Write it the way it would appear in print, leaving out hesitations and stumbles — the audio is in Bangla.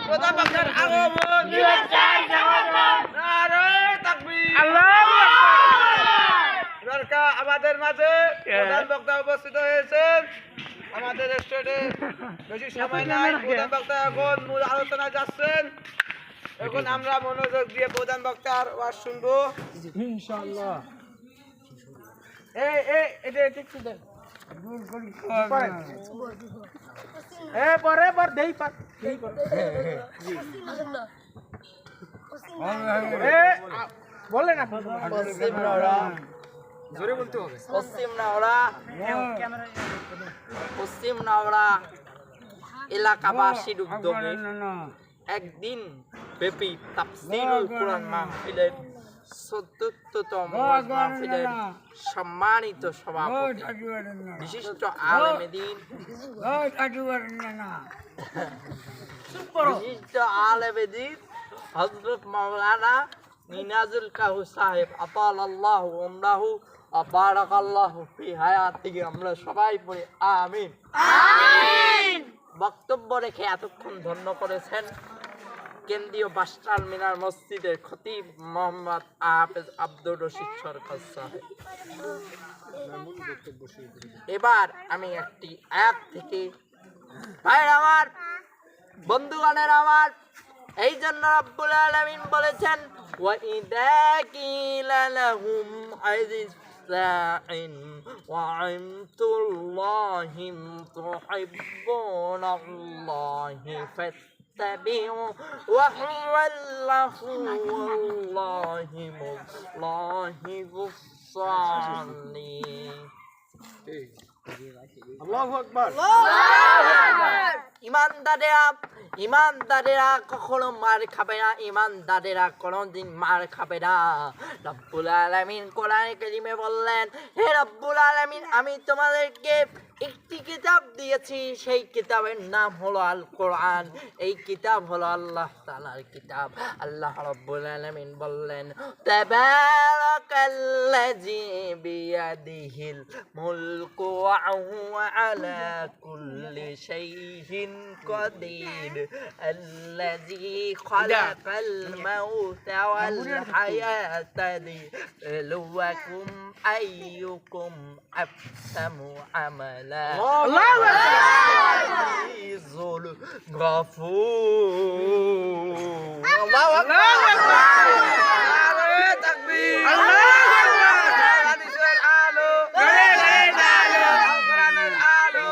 প্রধান বক্তার আগমন নারে তাকবীর আমাদের মাঝে প্রধান বক্তা উপস্থিত হয়েছেন। আমাদের স্টেজে বেশি সময় নাই, প্রধান বক্তা এখন মূল আলোচনা যাচ্ছেন। এখন আমরা মনোযোগ দিয়ে প্রধান বক্তার ওয়াজ শুনবো ইনশাআল্লাহ। এটা ঠিক আছে পরে পর দেই পার বলে না জোরে বলতে হবে। পশ্চিম নাওড়া এলাকাবাসীর উদ্যোগে একদিন ব্যাপী তাফসীরুল কুরআন মাহফিলের ৭৪তম মাহফিলের সম্মানিত সভাপতি বিশিষ্ট আলেমে দ্বীন হযরত মাওলানা নিনাজুল কাহু সাহেব আতালাল্লাহু উমরাহু ওয়া বারাকাল্লাহু ফি হায়াতিহি, আমরা সবাই পড়ি আমিন আমিন। বক্তব্য রেখে এতক্ষণ ধন্য করেছেন কেন্দ্রীয় বাসটাল মিনার মসজিদের খতিব মোহাম্মদ হাফেজ আব্দুর রশিদ সরকার সাহেব। এবার আমি একটি আয়াত থেকে, ভাইয়ের আমার, বন্ধুগণের আমার, এই জন্য রব্বুল আলামিন বলেছেন ওয়া ইযা কিলা লাহুম আযিস্তাইন ওয়া আনতুল্লাহি তুহিব্বুনাল্লাহি ফাত্তাবিউ ওয়া হুয়াল্লাহু ওয়াল্লাহি মুসাল্লিন। আল্লাহু আকবার। ইমানদারেরা কখনো মার খাবে না, ইমানদারেরা কোনোদিন মার খাবে না। রব্বুল আলামিন কোরআনে কারিমে বললেন, হে রব্বুল আলামিন, আমি তোমাদেরকে একটি কিতাব দিয়েছি, সেই কিতাবের নাম হলো আল কোরআন। এই কিতাব হলো আল্লাহ তাআলার কিতাব। আল্লাহ রব্বুল আলামিন বললেন, তাবারাকাল্লাযী বিয়াদিহিল মুলকু ওয়া হুয়া আলা কুল্লি শাইইন কাদির আল্লাযী খালাকাল মাউতা ওয়াল হায়াতা লিয়াবলুয়াকুম আইয়ুকুম আহসানু আমালা। আল্লাহু আকবার। গফুর। আল্লাহু আকবার। তাকবীর। আল্লাহু আকবার। হাদিসের আলো, কোরআনের আলো।